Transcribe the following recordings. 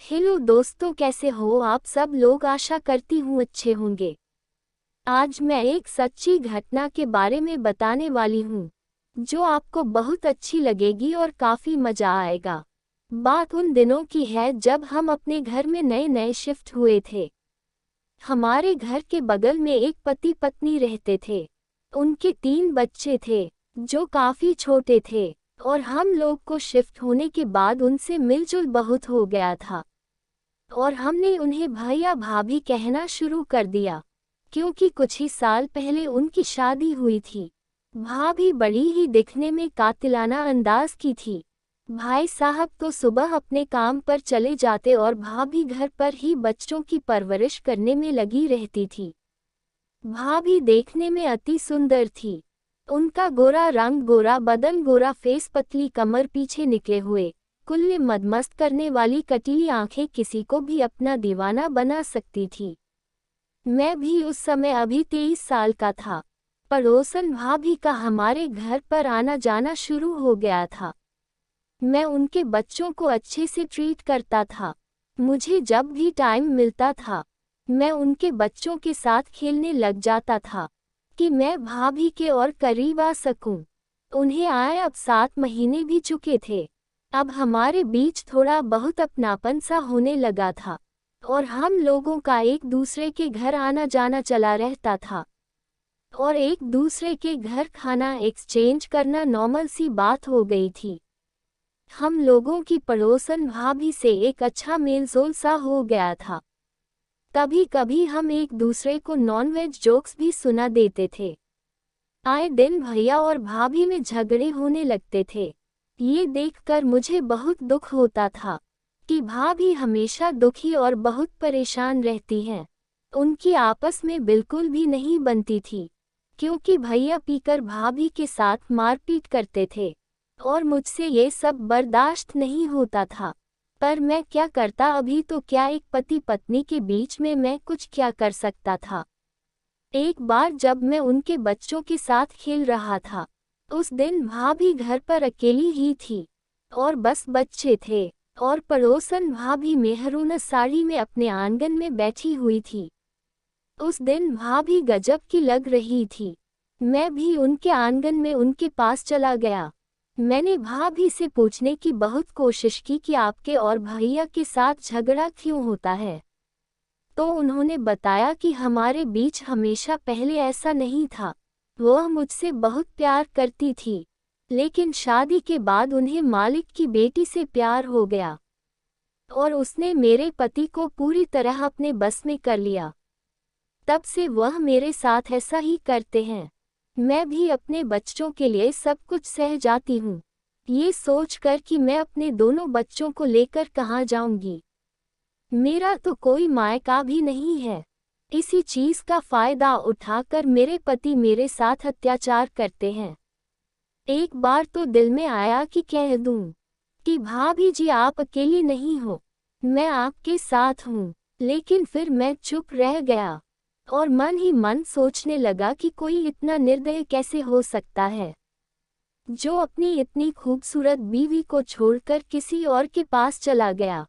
Hello दोस्तों, कैसे हो आप सब लोग। आशा करती हूँ अच्छे होंगे। आज मैं एक सच्ची घटना के बारे में बताने वाली हूँ जो आपको बहुत अच्छी लगेगी और काफ़ी मज़ा आएगा। बात उन दिनों की है जब हम अपने घर में नए नए शिफ्ट हुए थे। हमारे घर के बगल में एक पति पत्नी रहते थे। उनके 3 बच्चे थे जो काफ़ी छोटे थे, और हम लोग को शिफ्ट होने के बाद उनसे मिलजुल बहुत हो गया था। और हमने उन्हें भैया भाभी कहना शुरू कर दिया, क्योंकि कुछ ही साल पहले उनकी शादी हुई थी। भाभी बड़ी ही दिखने में कातिलाना अंदाज की थी। भाई साहब तो सुबह अपने काम पर चले जाते और भाभी घर पर ही बच्चों की परवरिश करने में लगी रहती थी। भाभी देखने में अति सुंदर थी। उनका गोरा रंग, गोरा बदन, गोरा फेस, पतली कमर, पीछे निकले हुए कुल्ले मदमस्त करने वाली कटीली आंखें किसी को भी अपना दीवाना बना सकती थी। मैं भी उस समय अभी 23 साल का था। पड़ोसन भाभी का हमारे घर पर आना जाना शुरू हो गया था। मैं उनके बच्चों को अच्छे से ट्रीट करता था। मुझे जब भी टाइम मिलता था मैं उनके बच्चों के साथ खेलने लग जाता था कि मैं भाभी के और करीब आ सकूं। उन्हें आए अब 7 महीने भी चुके थे। अब हमारे बीच थोड़ा बहुत अपनापन सा होने लगा था और हम लोगों का एक दूसरे के घर आना जाना चला रहता था, और एक दूसरे के घर खाना एक्सचेंज करना नॉर्मल सी बात हो गई थी। हम लोगों की पड़ोसन भाभी से एक अच्छा मेलजोल सा हो गया था। कभी कभी हम एक दूसरे को नॉनवेज जोक्स भी सुना देते थे। आए दिन भैया और भाभी में झगड़े होने लगते थे। ये देखकर मुझे बहुत दुख होता था कि भाभी हमेशा दुखी और बहुत परेशान रहती हैं। उनकी आपस में बिल्कुल भी नहीं बनती थी, क्योंकि भैया पीकर भाभी के साथ मारपीट करते थे और मुझसे ये सब बर्दाश्त नहीं होता था। पर मैं क्या करता, अभी तो क्या एक पति पत्नी के बीच में मैं कुछ क्या कर सकता था। एक बार जब मैं उनके बच्चों के साथ खेल रहा था, उस दिन भाभी घर पर अकेली ही थी और बस बच्चे थे, और पड़ोसन भाभी मेहरून साड़ी में अपने आंगन में बैठी हुई थी। उस दिन भाभी गजब की लग रही थी। मैं भी उनके आंगन में उनके पास चला गया। मैंने भाभी से पूछने की बहुत कोशिश की कि आपके और भैया के साथ झगड़ा क्यों होता है। तो उन्होंने बताया कि हमारे बीच हमेशा पहले ऐसा नहीं था। वह मुझसे बहुत प्यार करती थी, लेकिन शादी के बाद उन्हें मालिक की बेटी से प्यार हो गया और उसने मेरे पति को पूरी तरह अपने बस में कर लिया। तब से वह मेरे साथ ऐसा ही करते हैं। मैं भी अपने बच्चों के लिए सब कुछ सह जाती हूँ, ये सोचकर कि मैं अपने दोनों बच्चों को लेकर कहाँ जाऊंगी। मेरा तो कोई मायका भी नहीं है। इसी चीज का फायदा उठाकर मेरे पति मेरे साथ अत्याचार करते हैं। एक बार तो दिल में आया कि कह दूं कि भाभी जी आप अकेली नहीं हो, मैं आपके साथ हूँ। लेकिन फिर मैं चुप रह गया और मन ही मन सोचने लगा कि कोई इतना निर्दयी कैसे हो सकता है, जो अपनी इतनी खूबसूरत बीवी को छोड़कर किसी और के पास चला गया।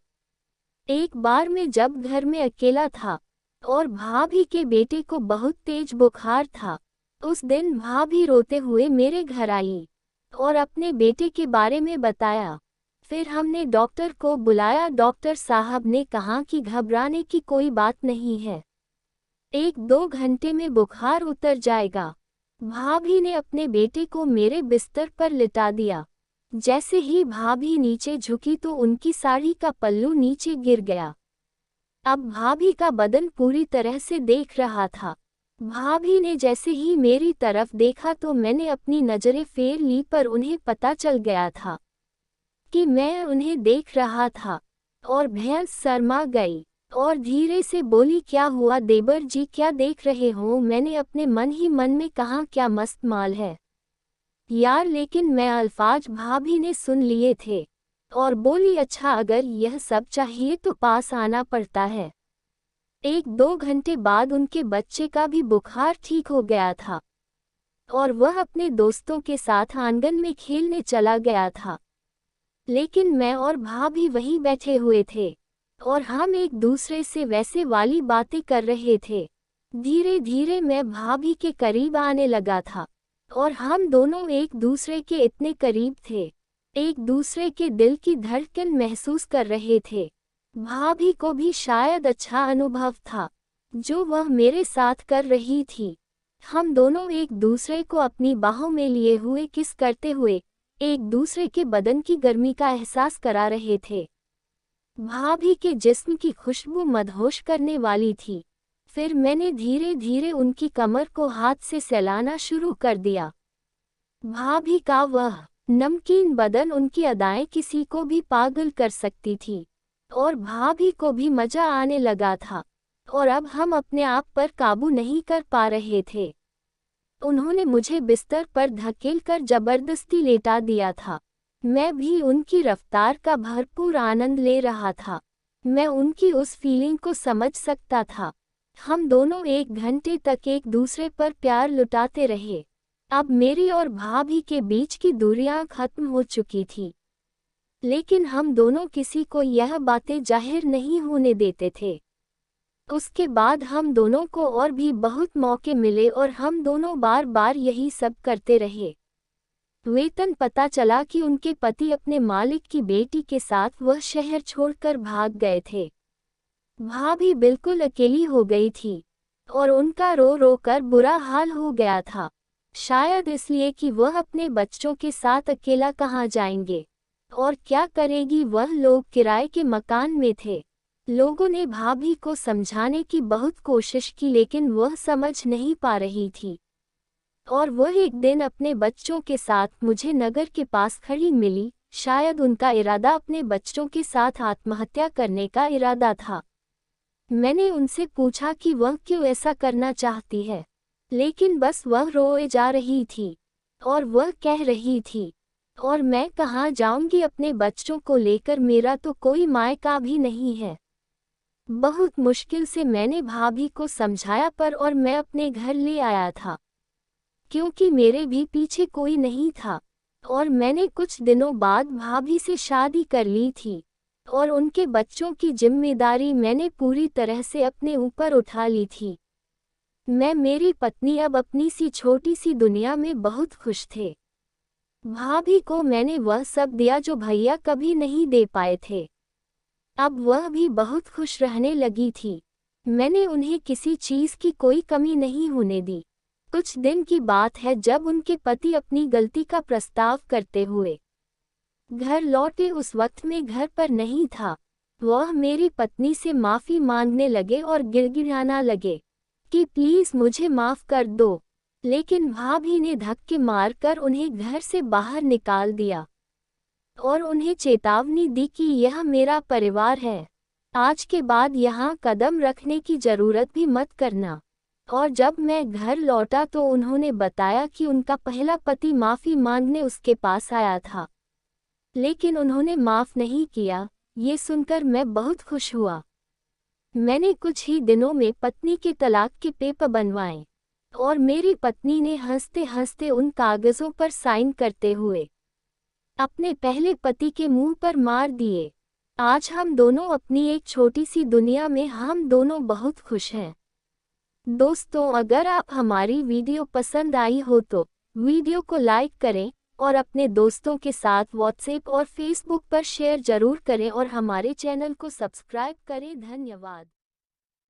एक बार मैं जब घर में अकेला था और भाभी के बेटे को बहुत तेज बुखार था, उस दिन भाभी रोते हुए मेरे घर आई और अपने बेटे के बारे में बताया। फिर हमने डॉक्टर को बुलाया। डॉक्टर साहब ने कहा कि घबराने की कोई बात नहीं है, 1-2 घंटे में बुखार उतर जाएगा। भाभी ने अपने बेटे को मेरे बिस्तर पर लिटा दिया। जैसे ही भाभी नीचे झुकी तो उनकी साड़ी का पल्लू नीचे गिर गया। अब भाभी का बदन पूरी तरह से देख रहा था। भाभी ने जैसे ही मेरी तरफ देखा तो मैंने अपनी नजरें फेर ली, पर उन्हें पता चल गया था कि मैं उन्हें देख रहा था और भैंस शर्मा गई और धीरे से बोली, क्या हुआ देवर जी, क्या देख रहे हो। मैंने अपने मन ही मन में कहा, क्या मस्त माल है यार। लेकिन मैं अल्फाज भाभी ने सुन लिए थे और बोली, अच्छा अगर यह सब चाहिए तो पास आना पड़ता है। 1-2 घंटे बाद उनके बच्चे का भी बुखार ठीक हो गया था और वह अपने दोस्तों के साथ आंगन में खेलने चला गया था। लेकिन मैं और भाभी वहीं बैठे हुए थे। और हम एक दूसरे से वैसे वाली बातें कर रहे थे। धीरे धीरे मैं भाभी के करीब आने लगा था और हम दोनों एक दूसरे के इतने करीब थे, एक दूसरे के दिल की धड़कन महसूस कर रहे थे। भाभी को भी शायद अच्छा अनुभव था जो वह मेरे साथ कर रही थी। हम दोनों एक दूसरे को अपनी बाहों में लिए हुए किस करते हुए एक दूसरे के बदन की गर्मी का एहसास करा रहे थे। भाभी के जिस्म की खुशबू मदहोश करने वाली थी। फिर मैंने धीरे धीरे उनकी कमर को हाथ से सहलाना शुरू कर दिया। भाभी का वह नमकीन बदन, उनकी अदाएं किसी को भी पागल कर सकती थी और भाभी को भी मजा आने लगा था और अब हम अपने आप पर काबू नहीं कर पा रहे थे। उन्होंने मुझे बिस्तर पर धकेलकर जबरदस्ती लेटा दिया था। मैं भी उनकी रफ्तार का भरपूर आनंद ले रहा था। मैं उनकी उस फीलिंग को समझ सकता था। हम दोनों 1 घंटे तक एक दूसरे पर प्यार लुटाते रहे। अब मेरी और भाभी के बीच की दूरियां खत्म हो चुकी थी, लेकिन हम दोनों किसी को यह बातें जाहिर नहीं होने देते थे। उसके बाद हम दोनों को और भी बहुत मौके मिले और हम दोनों बार बार यही सब करते रहे। वेतन पता चला कि उनके पति अपने मालिक की बेटी के साथ वह शहर छोड़कर भाग गए थे। भाभी बिल्कुल अकेली हो गई थी और उनका रो रो कर बुरा हाल हो गया था। शायद इसलिए कि वह अपने बच्चों के साथ अकेला कहाँ जाएंगे और क्या करेगी। वह लोग किराए के मकान में थे। लोगों ने भाभी को समझाने की बहुत कोशिश की, लेकिन वह समझ नहीं पा रही थी और वह एक दिन अपने बच्चों के साथ मुझे नगर के पास खड़ी मिली। शायद उनका इरादा अपने बच्चों के साथ आत्महत्या करने का इरादा था। मैंने उनसे पूछा कि वह क्यों ऐसा करना चाहती है, लेकिन बस वह रोए जा रही थी और वह कह रही थी, और मैं कहाँ जाऊंगी अपने बच्चों को लेकर, मेरा तो कोई मायका भी नहीं है। बहुत मुश्किल से मैंने भाभी को समझाया पर और मैं अपने घर ले आया था, क्योंकि मेरे भी पीछे कोई नहीं था और मैंने कुछ दिनों बाद भाभी से शादी कर ली थी और उनके बच्चों की जिम्मेदारी मैंने पूरी तरह से अपने ऊपर उठा ली थी। मैं मेरी पत्नी अब अपनी सी छोटी सी दुनिया में बहुत खुश थे। भाभी को मैंने वह सब दिया जो भैया कभी नहीं दे पाए थे। अब वह भी बहुत खुश रहने लगी थी। मैंने उन्हें किसी चीज की कोई कमी नहीं होने दी। कुछ दिन की बात है जब उनके पति अपनी गलती का प्रस्ताव करते हुए घर लौटे। उस वक्त मैं घर पर नहीं था। वह मेरी पत्नी से माफी मांगने लगे और गिड़गिड़ाना लगे कि प्लीज मुझे माफ कर दो, लेकिन भाभी ने धक्के मारकर उन्हें घर से बाहर निकाल दिया और उन्हें चेतावनी दी कि यह मेरा परिवार है, आज के बाद यहाँ कदम रखने की जरूरत भी मत करना। और जब मैं घर लौटा तो उन्होंने बताया कि उनका पहला पति माफी मांगने उसके पास आया था, लेकिन उन्होंने माफ नहीं किया। ये सुनकर मैं बहुत खुश हुआ। मैंने कुछ ही दिनों में पत्नी के तलाक के पेपर बनवाए और मेरी पत्नी ने हंसते हंसते उन कागजों पर साइन करते हुए अपने पहले पति के मुंह पर मार दिए। आज हम दोनों अपनी एक छोटी सी दुनिया में हम दोनों बहुत खुश हैं। दोस्तों, अगर आप हमारी वीडियो पसंद आई हो तो वीडियो को लाइक करें और अपने दोस्तों के साथ व्हाट्सएप और फेसबुक पर शेयर जरूर करें और हमारे चैनल को सब्सक्राइब करें। धन्यवाद।